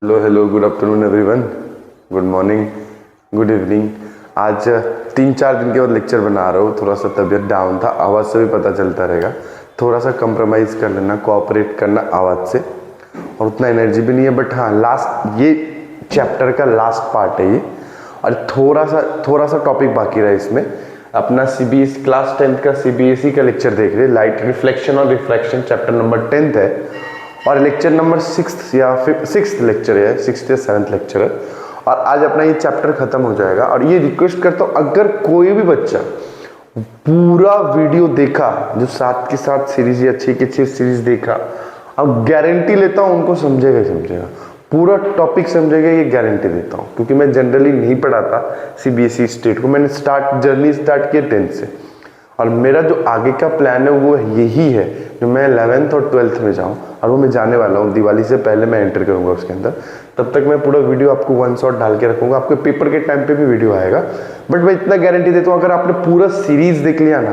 Hello hello, good afternoon everyone, good morning, good evening. आज 3-4 दिन के बाद लेक्चर बना रहा हूँ। थोड़ा सा तबीयत डाउन था, आवाज़ से भी पता चलता रहेगा। थोड़ा सा कंप्रोमाइज़ कर लेना, कोऑपरेट करना आवाज़ से। और उतना एनर्जी भी नहीं है, बट हाँ लास्ट ये चैप्टर का लास्ट पार्ट है ये। और थोड़ा सा टॉपिक बाकी रहा इसमें। अपना CBSE क्लास 10th का CBSE का लेक्चर देख रहे, लाइट रिफ्लेक्शन और रिफ्रैक्शन, चैप्टर नंबर 10th है। और लेक्चर नंबर 6th या 6th लेक्चर है, 6th या 7th लेक्चर है। और आज अपना ये चैप्टर खत्म हो जाएगा। और ये रिक्वेस्ट करता हूँ, अगर कोई भी बच्चा पूरा वीडियो देखा, जो 7 के 7 सीरीज या 6 के 6 सीरीज देखा, अब गारंटी लेता हूँ उनको समझेगा ही समझेगा, पूरा टॉपिक समझेगा, ये गारंटी देता हूँ। क्योंकि मैं जनरली नहीं पढ़ाता CBSE स्टेट को, मैंने जर्नी स्टार्ट किया 10th से। और मेरा जो आगे का प्लान है वो यही है, जो मैं 11th और 12th में जाऊँ। और वो मैं जाने वाला हूँ, दिवाली से पहले मैं एंटर करूँगा उसके अंदर। तब तक मैं पूरा वीडियो आपको वन शॉट डाल के रखूँगा, आपके पेपर के टाइम पे भी वीडियो आएगा। बट मैं इतना गारंटी देता हूँ, अगर आपने पूरा सीरीज देख लिया ना,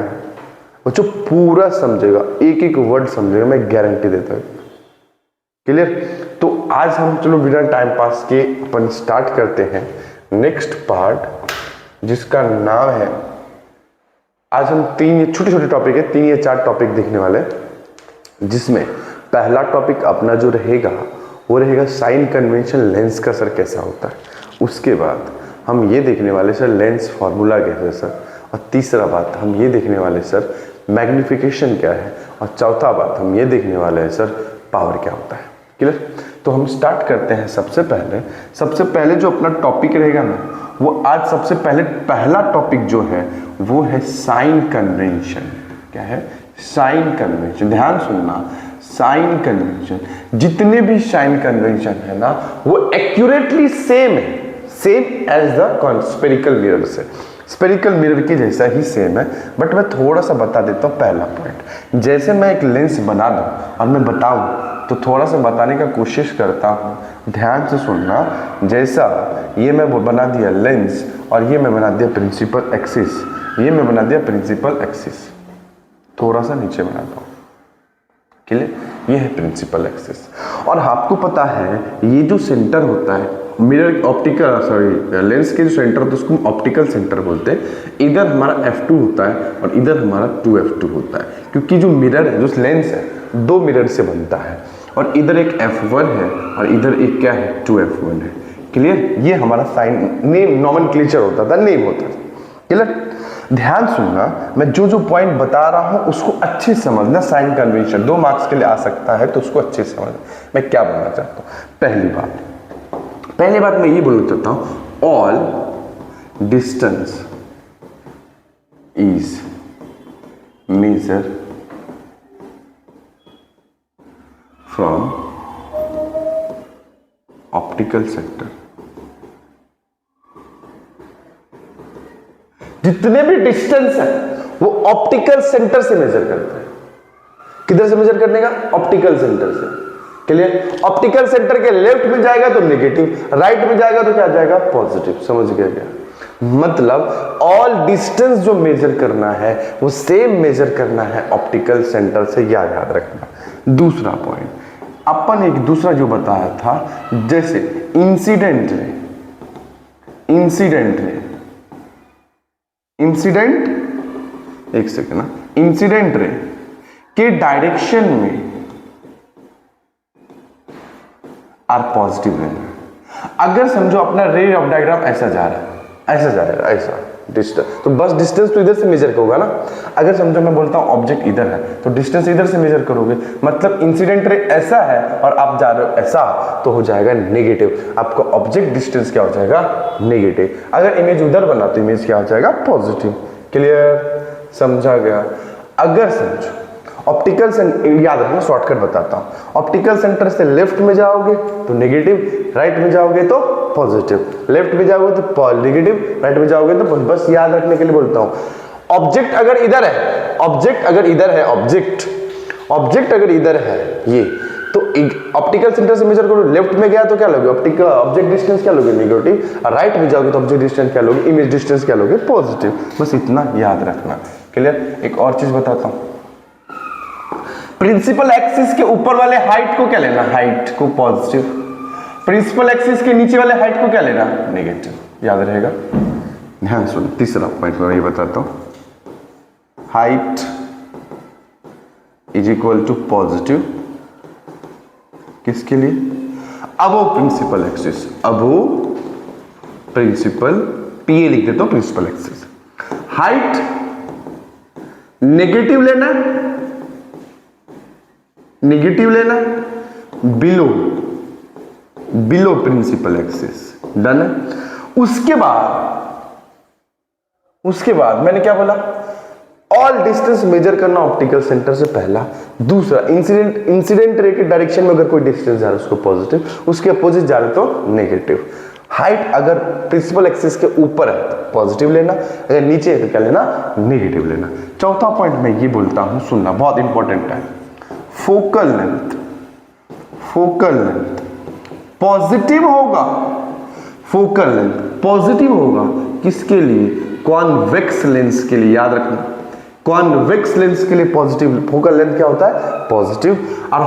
वो जो पूरा समझेगा, एक एक वर्ड समझेगा, मैं गारंटी देता हूँ। क्लियर? तो आज हम चलो बिना टाइम पास के अपन स्टार्ट करते हैं नेक्स्ट पार्ट, जिसका नाम है, आज हम 3 छोटे छोटे टॉपिक है, 3 या 4 टॉपिक देखने वाले, जिसमें पहला टॉपिक अपना जो रहेगा वो रहेगा साइन कन्वेंशन लेंस का सर कैसा होता है। उसके बाद हम ये देखने वाले सर लेंस फार्मूला कैसे है सर। और तीसरा बात हम ये देखने वाले सर मैग्निफिकेशन क्या है। और चौथा बात हम ये देखने वाले हैं सर पावर क्या होता है। क्लियर? तो हम स्टार्ट करते हैं। सबसे पहले जो अपना टॉपिक रहेगा ना, वो आज सबसे पहले पहला टॉपिक जो है वो है साइन कन्वेंशन। क्या है? Sign convention. ध्यान सुनना, साइन कन्वेंशन, जितने भी साइन कन्वेंशन है ना, वो एक्यूरेटली सेम है, same as the spherical mirror से, स्फेरिकल मिरर की जैसा ही सेम है। बट मैं थोड़ा सा बता देता हूँ पहला पॉइंट। जैसे मैं एक लेंस बना दूँ और मैं बताऊँ, तो थोड़ा सा बताने का कोशिश करता हूँ, ध्यान से सुनना। जैसा ये मैं बना दिया लेंस, और ये मैं बना दिया प्रिंसिपल एक्सिस, ये मैं बना दिया प्रिंसिपल एक्सिस, थोड़ा सा नीचे बनाता हूँ। क्लियर? ये है प्रिंसिपल एक्सिस। और आपको पता है ये जो सेंटर होता है मिरर, लेंस के जो सेंटर होता है उसको ऑप्टिकल सेंटर बोलते हैं। इधर हमारा F2 होता है और इधर हमारा 2F2 होता है, क्योंकि जो मिरर है, जो लेंस है, 2 मिरर से बनता है। और इधर एक F1 है और इधर एक क्या है, 2F1 है। क्लियर? ये हमारा साइन नेम नॉमेनक्लेचर होता था, नेम होता था। क्लियर? ध्यान सुनना, मैं जो पॉइंट बता रहा हूं उसको अच्छे से समझना। साइन कन्वेंशन 2 मार्क्स के लिए आ सकता है, तो उसको अच्छे से समझना मैं क्या बोलना चाहता हूं। पहली बात मैं ये बोलना चाहता हूं, all distance is measure from optical centre. जितने भी डिस्टेंस है वो ऑप्टिकल सेंटर से मेजर करते हैं। किधर से मेजर करने का? ऑप्टिकल सेंटर से। क्लियर? ऑप्टिकल सेंटर के लेफ्ट में जाएगा तो नेगेटिव, राइट में जाएगा तो क्या जाएगा? पॉजिटिव। समझ गया क्या? मतलब ऑल डिस्टेंस जो मेजर करना है वो सेम मेजर करना है ऑप्टिकल सेंटर से, याद रखना। दूसरा पॉइंट अपन एक दूसरा जो बताया था, जैसे इंसिडेंट एक सेकेंड ना, इंसिडेंट रे के डायरेक्शन में आर पॉजिटिव रहना। अगर समझो अपना रे ऑफ डायग्राम ऐसा जा रहा है, ऐसा डिस्टेंस, तो बस डिस्टेंस तो इधर से मेजर होगा ना। अगर समझो मैं बोलता हूं ऑब्जेक्ट इधर है, तो डिस्टेंस इधर से मेजर करोगे। मतलब इंसिडेंट रे ऐसा है और आप जा रहे हो ऐसा, तो हो जाएगा नेगेटिव। आपका ऑब्जेक्ट डिस्टेंस क्या हो जाएगा? नेगेटिव। अगर इमेज उधर बना तो इमेज क्या हो जाएगा? पॉजिटिव। क्लियर? समझा गया? अगर समझो ऑप्टिकल सेंटर, याद रखना शॉर्टकट बताता हूं, ऑप्टिकल सेंटर से लेफ्ट में जाओगे तो नेगेटिव, राइट में जाओगे तो पॉजिटिव, लेफ्ट में जाओगे तो नेगेटिव, राइट में जाओगे तो बस याद रखने के लिए बोलता हूं। ऑब्जेक्ट अगर इधर है, ऑब्जेक्ट अगर इधर है ये, तो ऑप्टिकल सेंटर से मेजर करो, लेफ्ट में गया तो क्या लोगे? ऑप्टिकल ऑब्जेक्ट डिस्टेंस क्या लोगे? नेगेटिव। और राइट में जाओगे तो ऑब्जेक्ट डिस्टेंस क्या लोगे? इमेज डिस्टेंस क्या लोगे? पॉजिटिव। बस इतना याद रखना। क्लियर? एक और चीज बताता हूं, प्रिंसिपल एक्सिस के ऊपर वाले हाइट को क्या लेना? हाइट को पॉजिटिव। प्रिंसिपल एक्सिस के नीचे वाले हाइट को क्या लेना, नेगेटिव, याद रहेगा। ध्यान सुन, तीसरा पॉइंट मैं ये बताता हूं, height is equal to positive, किसके लिए, above principal axis, above principal, PA लिख देता हूं, प्रिंसिपल एक्सिस। हाइट नेगेटिव लेना, नेगेटिव लेना, below, below principal axis, done है। उसके बाद मैंने क्या बोला, ऑल डिस्टेंस मेजर करना ऑप्टिकल सेंटर से पहला। दूसरा, इंसिडेंट रे के डायरेक्शन में अगर कोई डिस्टेंस जा रहा है उसको पॉजिटिव, उसके अपोजिट जा रहा है तो नेगेटिव। हाइट अगर प्रिंसिपल एक्सिस के ऊपर है तो पॉजिटिव लेना, अगर नीचे है तो क्या लेना, नेगेटिव लेना। चौथा पॉइंट मैं ये बोलता हूं, सुनना बहुत इंपॉर्टेंट है, focal length, focal length positive होगा, फोकल लेंथ पॉजिटिव होगा किसके लिए, कॉन्वेक्स लेंस के लिए, याद रखना कॉन्वेक्स लेंस के लिए पॉजिटिव, फोकल लेंथ क्या होता है, पॉजिटिव। और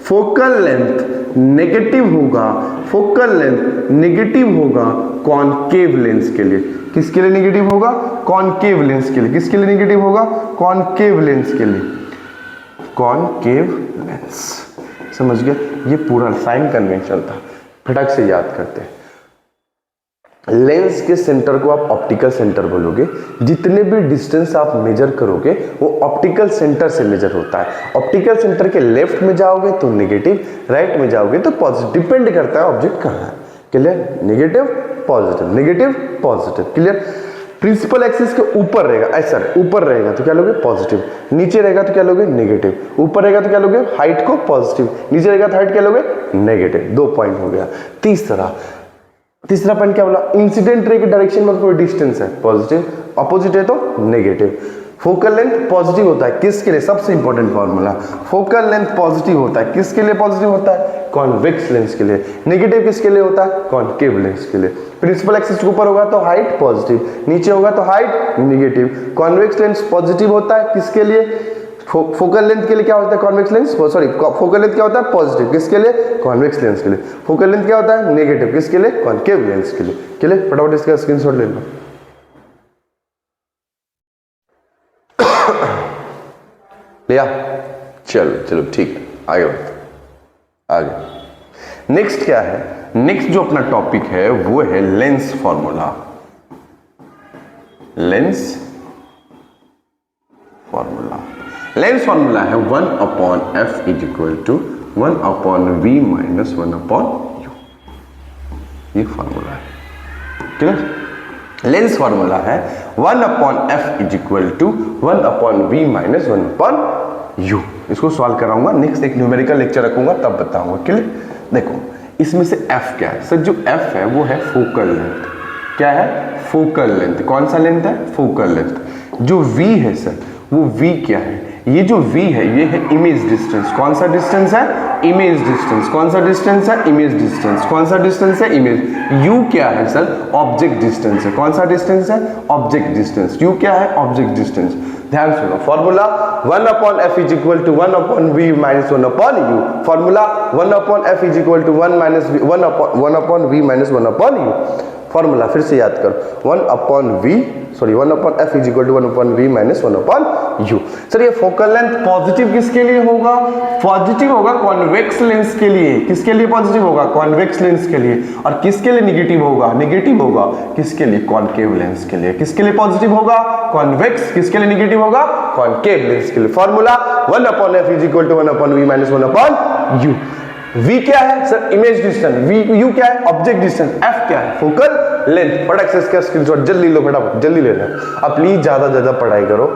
फोकल लेंथ नेगेटिव होगा, फोकल लेंथ नेगेटिव होगा कॉनकेव लेंस के लिए, किसके लिए नेगेटिव होगा, कॉनकेव लेंस के लिए, किसके लिए नेगेटिव होगा, कॉनकेव लेंस के लिए, कॉनकेव लेंस। समझ गया, ये पूरा साइन कन्वेंशन था, फटक से याद करते हैं। लेंस के सेंटर को आप ऑप्टिकल सेंटर बोलोगे, जितने भी डिस्टेंस आप मेजर करोगे वो ऑप्टिकल सेंटर से मेजर होता है। ऑप्टिकल सेंटर के लेफ्ट में जाओगे तो नेगेटिव, राइट में जाओगे तो पॉजिटिव, डिपेंड करता है ऑब्जेक्ट कहाँ है। Clear, negative positive, negative positive, clear. Principal axis के ऊपर रहेगा, ऐसा ऊपर रहेगा तो क्या लोगे, पॉजिटिव, नीचे रहेगा तो क्या लोगे, नेगेटिव, ऊपर रहेगा तो क्या लोगे, हाइट को पॉजिटिव, नीचे रहेगा तो हाइट क्या लोगे, नेगेटिव। 2 पॉइंट हो गया। तीसरा पॉइंट क्या बोला, इंसिडेंट रे के डायरेक्शन में कोई डिस्टेंस है पॉजिटिव, अपोजिट है तो नेगेटिव। फोकल लेंथ पॉजिटिव होता है किसके लिए, सबसे important formula, focal length positive होता है किसके लिए, पॉजिटिव होता है कॉन्वेक्स लेंस के लिए। नेगेटिव किसके लिए होता है, कॉनकेव लेंस के लिए। प्रिंसिपल एक्सिस के ऊपर होगा तो हाइट पॉजिटिव, नीचे होगा तो height negative. Convex lens positive होता है किसके लिए, फोकल लेंथ के लिए क्या होता है, convex lens, sorry focal length क्या होता है, पॉजिटिव, किसके लिए, कॉन्वेक्स लेंस के लिए। फोकल लेंथ क्या होता है, नेगेटिव, किसके लिए, कॉनकेव लेंस के लिए। क्लियर, फटाफट इसका स्क्रीनशॉट ले लो। लिया, चलो ठीक है, आगे नेक्स्ट क्या है, नेक्स्ट जो अपना टॉपिक है वो है लेंस फॉर्मूला। लेंस फॉर्मूला है 1/f is equal to 1/v minus 1/u, ये फॉर्मूला है। क्लियर, लेंस फॉर्मूला है 1/f is equal to 1/v minus 1/u। इसको सॉल्व कराऊंगा, नेक्स्ट एक न्यूमेरिकल लेक्चर रखूंगा तब बताऊंगा। क्लियर, देखो इसमें से f क्या है सर, जो f है वो है फोकल लेंथ। क्या है, फोकल लेंथ। कौन सा लेंथ है, फोकल लेंथ। जो v है सर, वो v क्या है, ये जो v है ये है इमेज डिस्टेंस। कौन सा डिस्टेंस है, इमेज डिस्टेंस। कौन सा डिस्टेंस है, इमेज डिस्टेंस। कौन सा डिस्टेंस है, इमेज। u क्या है सर, ऑब्जेक्ट डिस्टेंस है। कौन सा डिस्टेंस है, ऑब्जेक्ट डिस्टेंस। u क्या है, ऑब्जेक्ट डिस्टेंस। ध्यान सुनो, formula 1/f is equal to 1/v minus 1/u। Formula 1/f is equal to 1/v minus 1/u। Formula फिर से याद करो, 1/f is equal to 1/v minus 1/u। Sir ये फोकल लेंथ पॉजिटिव किसके लिए होगा, पॉजिटिव होगा कॉन्वेक्स लेंस के लिए। किसके लिए पॉजिटिव होगा, कॉन्वेक्स लेंस के लिए। और किसके लिए नेगेटिव होगा, नेगेटिव होगा किसके लिए, कॉनकेव लेंस के लिए। किसके लिए पॉजिटिव होगा, कॉन्वेक्स, किसके लिए नेगेटिव होगा, कॉनकेव लेंस के लिए। Formula 1/f is equal to 1/v minus 1/u। v क्या है सर, इमेज डिस्टेंस। u क्या है, ऑब्जेक्ट डिस्टेंस। f क्या है, फोकल लेंथ। फटाक से इसका स्क्रीनशॉट जल्दी लो, फटाफट जल्दी ले लो। अब प्लीज ज्यादा पढ़ाई करो,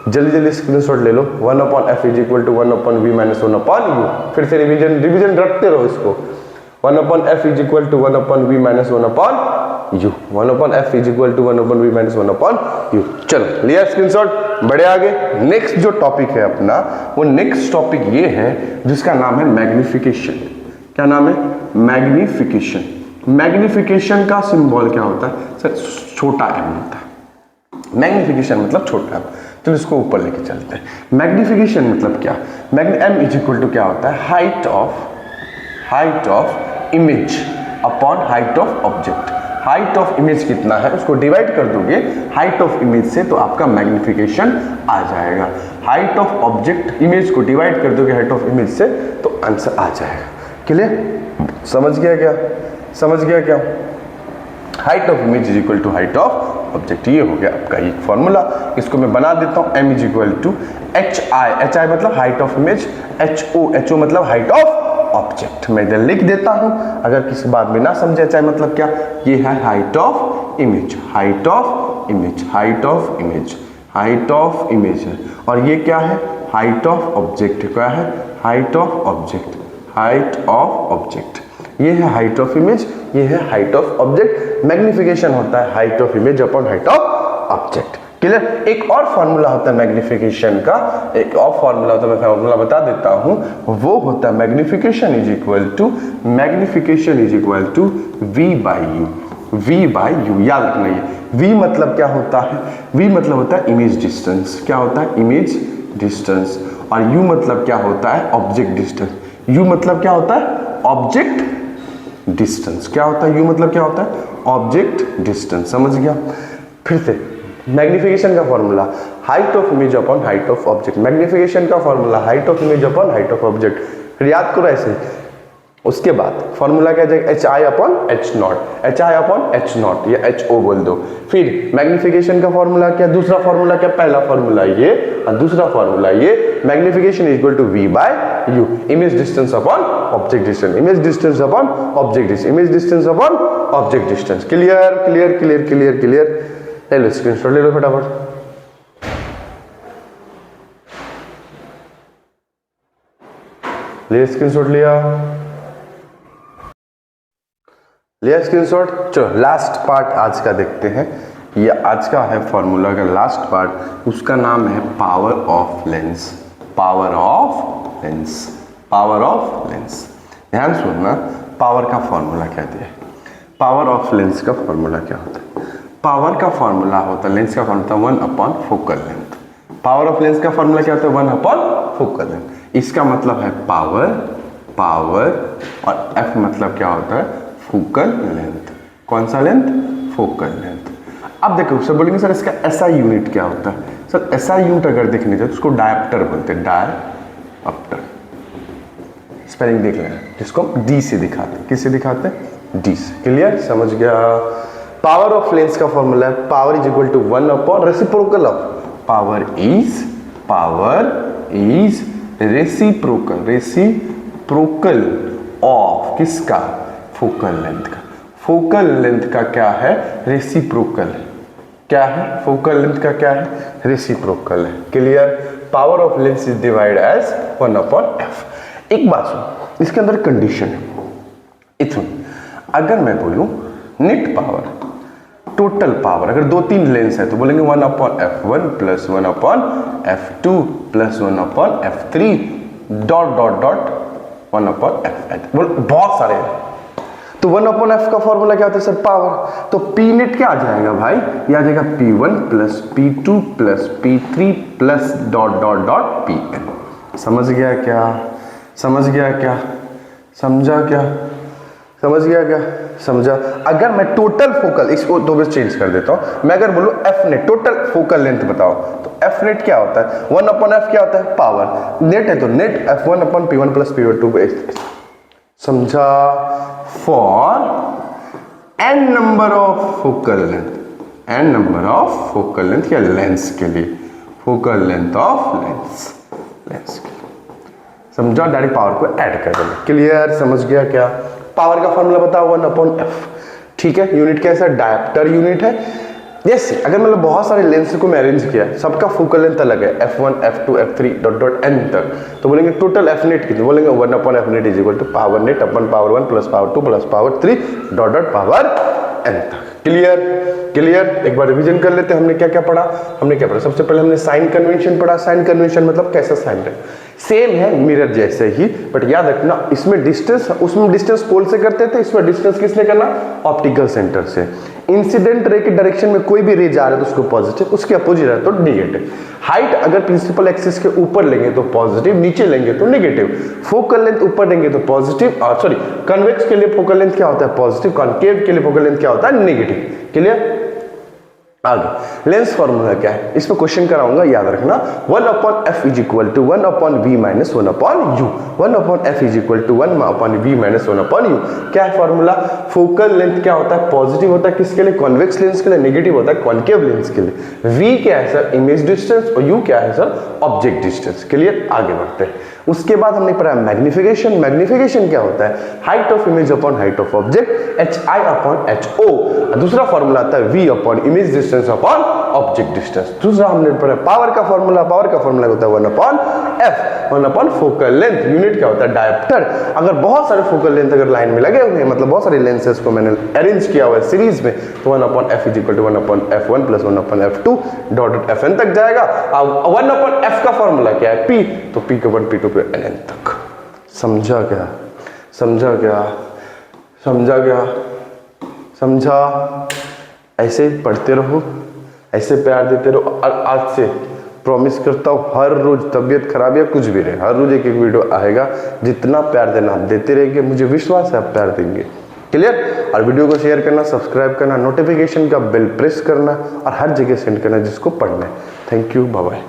जल्दी स्क्रीनशॉट ले लो। 1/f is equal to 1/v minus 1/u। फिर से रिवीजन रखते रहो इसको। 1/f is equal to 1/v minus 1/u। 1/f is equal to 1/v minus 1/u। चलो लिया स्क्रीनशॉट, बढ़े आगे। नेक्स्ट जो टॉपिक है अपना, वो नेक्स्ट टॉपिक ये है जिसका नाम है मैग्निफिकेशन। क्या नाम है, मैग्निफिकेशन। मैग्निफिकेशन का सिंबल क्या होता है सर, छोटा m होता है। मैग्निफिकेशन मतलब छोटा m। तो इसको ऊपर लेके चलते हैं। मैग्निफिकेशन मतलब क्या, m इज इक्वल टू क्या होता है, height of image upon height of object. Height of image कितना है उसको डिवाइड कर दोगे हाइट ऑफ इमेज से तो आपका मैग्निफिकेशन आ जाएगा। हाइट ऑफ ऑब्जेक्ट इमेज को डिवाइड कर दोगे हाइट ऑफ इमेज से तो आंसर आ जाएगा। क्लियर? समझ गया क्या? समझ गया क्या? Height of image is equal to height of object. ये हो गया आपका एक फॉर्मूला। इसको मैं बना देता हूँ m is equal to H I मतलब height of image, H O मतलब हाइट ऑफ ऑब्जेक्ट। मैं इधर लिख देता हूं अगर किसी बात में ना समझे चाहे मतलब क्या, ये है height of image, height of image, height of image, height of image है। और ये क्या है? Height of object. क्या है? Height of object, height of object. ये है हाइट ऑफ इमेज, ये है हाइट ऑफ ऑब्जेक्ट। मैग्निफिकेशन होता है height of image upon height of object. Clear? एक और फॉर्मूला होता है मैग्निफिकेशन का, एक और फॉर्मूला होता है, मैं फॉर्मूला बता देता हूं, वो होता है magnification is equal to, magnification is equal to v by u, v by u. याद रखना ये वी मतलब क्या होता है? वी मतलब होता है इमेज डिस्टेंस। क्या होता है? Image distance. और यू मतलब क्या होता है? Object distance. यू मतलब क्या होता है? Object distance. क्या होता है? यू मतलब क्या होता है? Object distance. समझ गया? फिर से मैग्निफिकेशन का formula height of image upon height of object. Magnification का formula height of image upon height of object. फिर याद करो ऐसे। उसके बाद फॉर्मूला क्या जाएगा? H I upon H not, H I upon H not या एच ओ बोल दो। फिर मैग्निफिकेशन का फॉर्मूला क्या? दूसरा फॉर्मूला क्या? पहला फॉर्मूला ये और दूसरा फॉर्मूला ये। Magnification is equal to v by u, image distance upon object distance, image distance upon object distance, image distance upon object distance. Clear? Clear? Clear? Clear? Clear? ले लो स्क्रीनशॉट ले लो फटाफट। ले स्क्रीनशॉट लिया स्क्रीनशॉट। चलो last part आज का देखते हैं। ये आज का है फॉर्मूला का लास्ट पार्ट, उसका नाम है power of lens. Power of lens, power of lens. ध्यान सुनना, पावर का फॉर्मूला क्या दिया है? पावर ऑफ लेंस का फॉर्मूला क्या होता है? पावर का फॉर्मूला होता है, लेंस का formula 1 upon focal length. Power of lens का फॉर्मूला क्या होता है? 1 अपॉन फोकल लेंथ। इसका मतलब है पावर, पावर और एफ मतलब क्या होता है? Focal length. कौन सा लेंथ? Focal length. अब देखो सर बोलेंगे सर इसका एसआई यूनिट क्या होता है? सर एसआई यूनिट अगर देखने जाए तो उसको डायप्टर बोलते हैं, डायप्टर। स्पेलिंग देख लेना, जिसको डी से दिखाते हैं। किससे दिखाते हैं? डी से। क्लियर? समझ गया? पावर ऑफ लेंस का फॉर्मूला है power is equal to 1 upon reciprocal of, power is reciprocal, reciprocal of किसका? फोकल लेंथ का। फोकल लेंथ का क्या है? रेसिप्रोकल। क्या है? फोकल लेंथ का क्या है? रेसिप्रोकल है। Clear? Power of lens is divide as 1 upon f. एक बात सुन, इसके अंदर कंडीशन है। इतना अगर मैं बोलूं नेट पावर, टोटल पावर, अगर 2-3 लेंस है तो बोलेंगे 1 upon f1 plus 1 upon f2 plus 1 upon f3 dot dot dot 1 upon f8। बोल बहुत सारे हैं तो 1 अपॉन f का फॉर्मूला क्या होता है? Sir power. तो p नेट क्या आ जाएगा भाई? ये आ जाएगा p1 plus p2 plus p3 plus dot dot dot pn। समझ गया क्या? समझ गया क्या? समझा क्या? समझ गया क्या? समझा? अगर मैं टोटल फोकल, इसको तो बस चेंज कर देता हूं, मैं अगर बोलूं F net total focal length बताओ तो एफ नेट क्या होता है? 1 अपॉन एफ क्या होता है? पावर। नेट है तो net f1 upon p1 plus p2। समझा? For n number of focal length, n number of focal length या लेंस के लिए, focal length of lens, lens के लिए। समझा? डायरेक्ट पावर को ऐड कर देना। क्लियर? समझ गया क्या? पावर का फॉर्मूला बताओ 1 अपॉन एफ। ठीक है? यूनिट कैसा? डायप्टर यूनिट है। जैसे अगर मतलब बहुत सारे लेंस को मैं अरेंज किया, सबका फोकल लेंथ अलग है, f1 f2 f3 dot dot n तक, तो बोलेंगे टोटल एफ नेट कितनी? बोलेंगे 1 upon f net is equal to power net upon power 1 plus power 2 plus power 3 dot dot power n तक। क्लियर? क्लियर? एक बार रिवीजन कर लेते हैं। हमने क्या क्या पढ़ा? हमने क्या पढ़ा? सबसे पहले हमने साइन कन्वेंशन पढ़ा। साइन कन्वेंशन मतलब कैसा साइन है? सेम है मिरर जैसे ही, बट याद रखना इसमें डिस्टेंस, उसमें डिस्टेंस पोल से करते थे, इसमें डिस्टेंस किसने करना? ऑप्टिकल सेंटर से। इंसिडेंट रे की डायरेक्शन में कोई भी रे जा रहा है तो उसको पॉजिटिव, उसके अपोजिट है तो नेगेटिव। हाइट अगर प्रिंसिपल एक्सिस के ऊपर लेंगे तो पॉजिटिव, नीचे लेंगे तो नेगेटिव। फोकल लेंथ ऊपर लेंगे तो पॉजिटिव, सॉरी कन्वेक्स के लिए फोकल लेंथ क्या होता है पॉजिटिव, कॉन्केव के लिए फोकल लेंथ क्या होता है नेगेटिव। क्लियर? आगे लेंस फॉर्मूला क्या है, इसमें क्वेश्चन कराऊंगा, याद रखना। 1/f is equal to 1/v minus 1/u। 1/f is equal to 1/v minus 1/u। क्या है फॉर्मूला? फोकल लेंथ क्या होता है पॉजिटिव होता है किसके लिए, कॉन्वेक्स लेंस के लिए, नेगेटिव होता है कॉन्केव लेंस के लिए। v क्या है सर, इमेज डिस्टेंस, और u क्या है सर, ऑब्जेक्ट डिस्टेंस। क्लियर? आगे बढ़ते हैं। उसके बाद हमने पढ़ा मैग्निफिकेशन। मैग्निफिकेशन क्या होता है, height of image upon height of object, hi upon ho। दूसरा फॉर्मूला आता है v upon image distance upon object distance. दूसरा हमने पढ़ा पावर का फॉर्मूला। पावर का फॉर्मूला होता है 1/f, 1 फोकल लेंथ। यूनिट क्या होता है डायोप्टर। अगर बहुत सारे फोकल लेंथ अगर लाइन में लगे हुए हैं, मतलब बहुत सारे लेंसेज को मैंने अरेंज किया हुआ है सीरीज में, तो 1/f is equal to 1/f1 plus 1/f2 dot fn तक जाएगा। अब 1/f का फॉर्मूला क्या है p, तो p के ऊपर p2 पे nn तक। समझा क्या? समझा क्या? समझा क्या? समझा? ऐसे पढ़ते रहो, ऐसे प्यार देते रहो। और आज से प्रॉमिस करता हूँ हर रोज तबीयत खराब या कुछ भी रहे, हर रोज एक एक वीडियो आएगा। जितना प्यार देना आप देते रहेंगे, मुझे विश्वास है आप प्यार देंगे। क्लियर? और वीडियो को शेयर करना, सब्सक्राइब करना, नोटिफिकेशन का बेल प्रेस करना और हर जगह सेंड करना जिसको पढ़ना है। Thank you, bye bye.